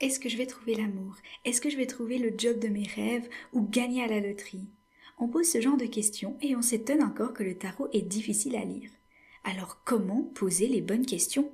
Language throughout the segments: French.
Est-ce que je vais trouver l'amour? Est-ce que je vais trouver le job de mes rêves ou gagner à la loterie? On pose ce genre de questions et on s'étonne encore que le tarot est difficile à lire. Alors comment poser les bonnes questions?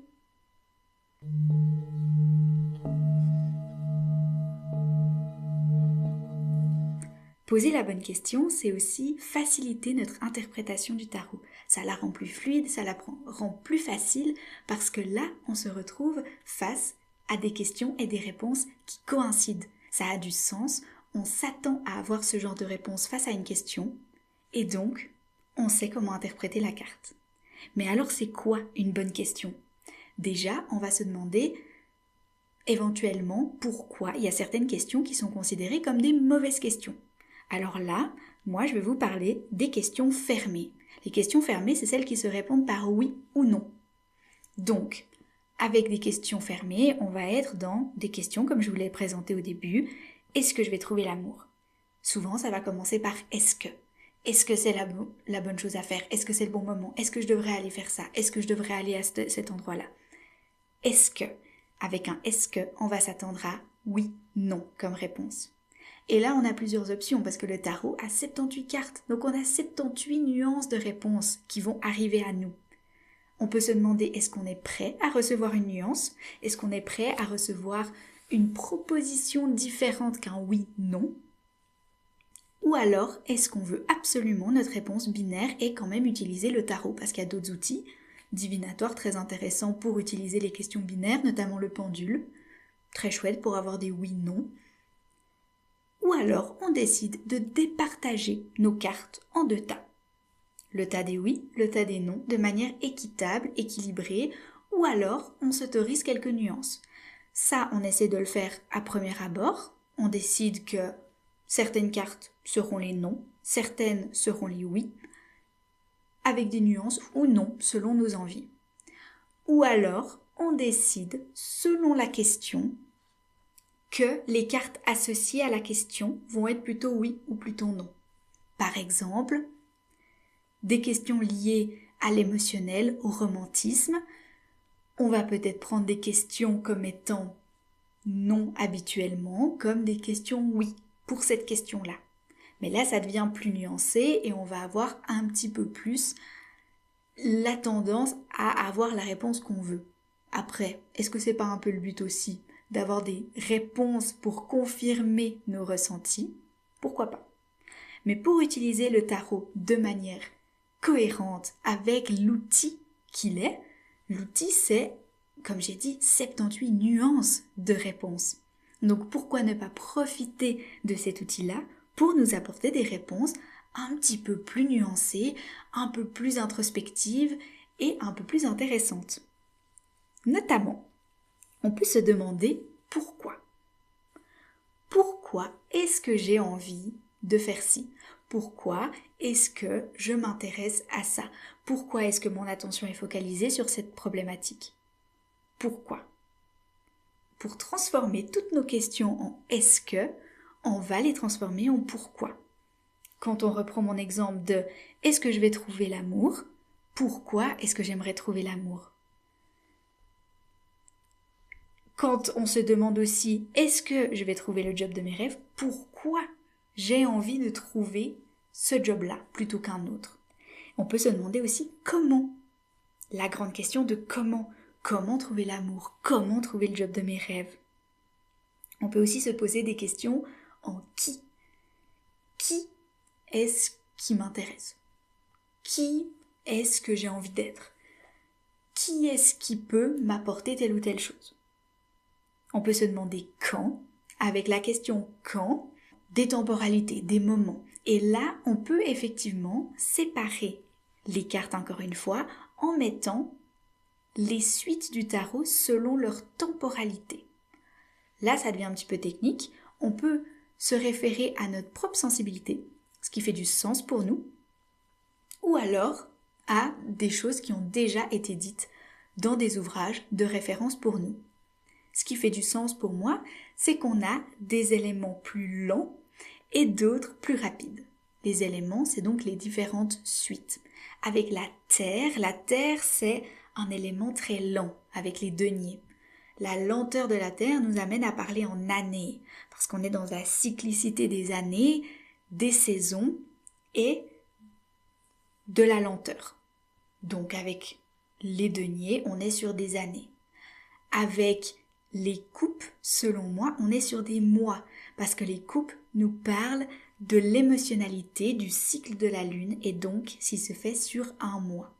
Poser la bonne question, c'est aussi faciliter notre interprétation du tarot. Ça la rend plus fluide, ça la rend plus facile parce que là, on se retrouve face à des questions et des réponses qui coïncident. Ça a du sens, on s'attend à avoir ce genre de réponse face à une question et donc, on sait comment interpréter la carte. Mais alors, c'est quoi une bonne question? Déjà, on va se demander éventuellement pourquoi il y a certaines questions qui sont considérées comme des mauvaises questions. Alors là, moi je vais vous parler des questions fermées. Les questions fermées, c'est celles qui se répondent par oui ou non. Donc, avec des questions fermées, on va être dans des questions comme je vous l'ai présenté au début. Est-ce que je vais trouver l'amour? Souvent, ça va commencer par est-ce que? Est-ce que c'est la bonne chose à faire? Est-ce que c'est le bon moment? Est-ce que je devrais aller faire ça? Est-ce que je devrais aller à cet endroit-là? Est-ce que? Avec un est-ce que, on va s'attendre à oui, non comme réponse. Et là, on a plusieurs options parce que le tarot a 78 cartes. Donc, on a 78 nuances de réponses qui vont arriver à nous. On peut se demander, est-ce qu'on est prêt à recevoir une nuance? Est-ce qu'on est prêt à recevoir une proposition différente qu'un oui, non? Ou alors, est-ce qu'on veut absolument notre réponse binaire et quand même utiliser le tarot? Parce qu'il y a d'autres outils divinatoires très intéressants pour utiliser les questions binaires, notamment le pendule. Très chouette pour avoir des oui-non. Ou alors on décide de départager nos cartes en deux tas. Le tas des oui, le tas des non, de manière équitable, équilibrée, ou alors on s'autorise quelques nuances. Ça, on essaie de le faire à premier abord. On décide que certaines cartes seront les non, certaines seront les oui, avec des nuances ou non selon nos envies. Ou alors on décide, selon la question, que les cartes associées à la question vont être plutôt oui ou plutôt non. Par exemple, des questions liées à l'émotionnel, au romantisme, on va peut-être prendre des questions comme étant non habituellement, comme des questions oui pour cette question-là. Mais là, ça devient plus nuancé et on va avoir un petit peu plus la tendance à avoir la réponse qu'on veut. Après, est-ce que c'est pas un peu le but aussi d'avoir des réponses pour confirmer nos ressentis? Pourquoi pas? Mais pour utiliser le tarot de manière cohérente avec l'outil qu'il est, l'outil c'est, comme j'ai dit, 78 nuances de réponses. Donc pourquoi ne pas profiter de cet outil-là pour nous apporter des réponses un petit peu plus nuancées, un peu plus introspectives et un peu plus intéressantes. Notamment, on peut se demander pourquoi. Pourquoi est-ce que j'ai envie de faire ci? Pourquoi est-ce que je m'intéresse à ça? Pourquoi est-ce que mon attention est focalisée sur cette problématique? Pourquoi? Pour transformer toutes nos questions en est-ce que, on va les transformer en pourquoi. Quand on reprend mon exemple de est-ce que je vais trouver l'amour? Pourquoi est-ce que j'aimerais trouver l'amour? Quand on se demande aussi est-ce que je vais trouver le job de mes rêves? Pourquoi j'ai envie de trouver ce job-là plutôt qu'un autre? On peut se demander aussi comment. La grande question de comment. Comment trouver l'amour? Comment trouver le job de mes rêves? On peut aussi se poser des questions en qui. Qui est-ce qui m'intéresse? Qui est-ce que j'ai envie d'être? Qui est-ce qui peut m'apporter telle ou telle chose? On peut se demander quand, avec la question quand, des temporalités, des moments. Et là, on peut effectivement séparer les cartes encore une fois en mettant les suites du tarot selon leur temporalité. Là, ça devient un petit peu technique. On peut se référer à notre propre sensibilité, ce qui fait du sens pour nous, ou alors à des choses qui ont déjà été dites dans des ouvrages de référence pour nous. Ce qui fait du sens pour moi, c'est qu'on a des éléments plus lents et d'autres plus rapides. Les éléments, c'est donc les différentes suites. Avec la terre c'est un élément très lent avec les deniers. La lenteur de la Terre nous amène à parler en années, parce qu'on est dans la cyclicité des années, des saisons et de la lenteur. Donc avec les deniers, on est sur des années. Avec les coupes, selon moi, on est sur des mois, parce que les coupes nous parlent de l'émotionnalité du cycle de la lune et donc s'il se fait sur un mois.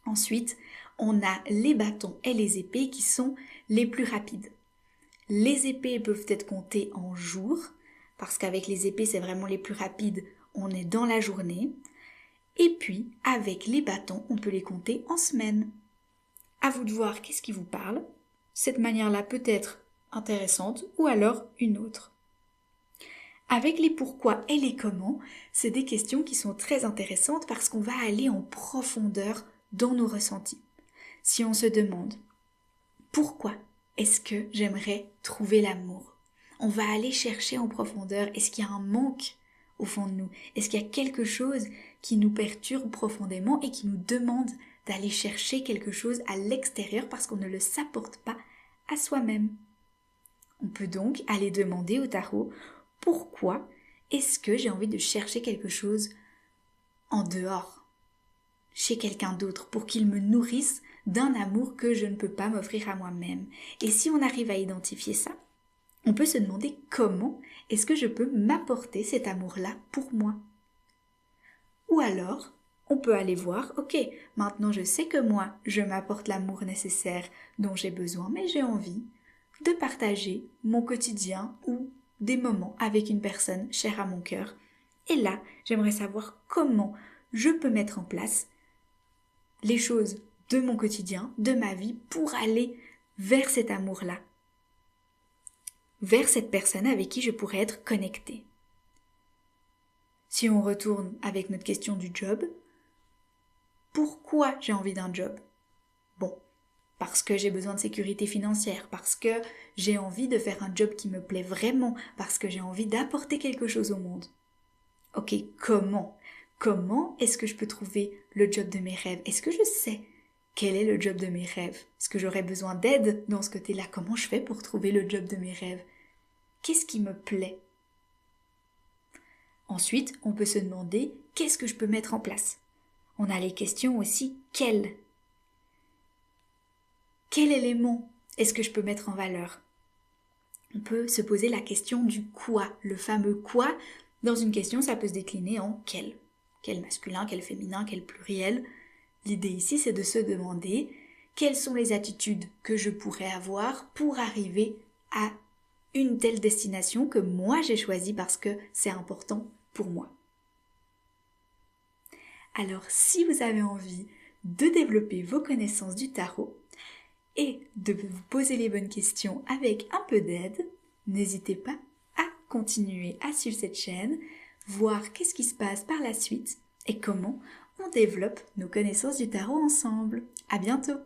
Ensuite, on a les bâtons et les épées qui sont les plus rapides. Les épées peuvent être comptées en jours, parce qu'avec les épées c'est vraiment les plus rapides, on est dans la journée. Et puis, avec les bâtons, on peut les compter en semaines. À vous de voir qu'est-ce qui vous parle. Cette manière-là peut être intéressante ou alors une autre. Avec les pourquoi et les comment, c'est des questions qui sont très intéressantes parce qu'on va aller en profondeur dans nos ressentis. Si on se demande pourquoi est-ce que j'aimerais trouver l'amour, on va aller chercher en profondeur, est-ce qu'il y a un manque au fond de nous? Est-ce qu'il y a quelque chose qui nous perturbe profondément et qui nous demande d'aller chercher quelque chose à l'extérieur parce qu'on ne le s'apporte pas à soi-même? On peut donc aller demander au tarot pourquoi est-ce que j'ai envie de chercher quelque chose en dehors, chez quelqu'un d'autre, pour qu'il me nourrisse d'un amour que je ne peux pas m'offrir à moi-même. Et si on arrive à identifier ça, on peut se demander comment est-ce que je peux m'apporter cet amour-là pour moi. Ou alors, on peut aller voir, ok, maintenant je sais que moi, je m'apporte l'amour nécessaire dont j'ai besoin, mais j'ai envie de partager mon quotidien ou des moments avec une personne chère à mon cœur. Et là, j'aimerais savoir comment je peux mettre en place les choses de mon quotidien, de ma vie, pour aller vers cet amour-là, vers cette personne avec qui je pourrais être connectée. Si on retourne avec notre question du job, pourquoi j'ai envie d'un job? Bon, parce que j'ai besoin de sécurité financière, parce que j'ai envie de faire un job qui me plaît vraiment, parce que j'ai envie d'apporter quelque chose au monde. Ok, comment? Comment est-ce que je peux trouver le job de mes rêves? Est-ce que je sais quel est le job de mes rêves? Est-ce que j'aurais besoin d'aide dans ce côté-là? Comment je fais pour trouver le job de mes rêves? Qu'est-ce qui me plaît? Ensuite, on peut se demander qu'est-ce que je peux mettre en place? On a les questions aussi quel élément est-ce que je peux mettre en valeur? On peut se poser la question du quoi, le fameux quoi. Dans une question, ça peut se décliner en quel. Quel masculin, quel féminin, quel pluriel. L'idée ici, c'est de se demander quelles sont les attitudes que je pourrais avoir pour arriver à une telle destination que moi j'ai choisie parce que c'est important pour moi. Alors, si vous avez envie de développer vos connaissances du tarot et de vous poser les bonnes questions avec un peu d'aide, n'hésitez pas à continuer à suivre cette chaîne, voir qu'est-ce qui se passe par la suite et comment on développe nos connaissances du tarot ensemble. À bientôt!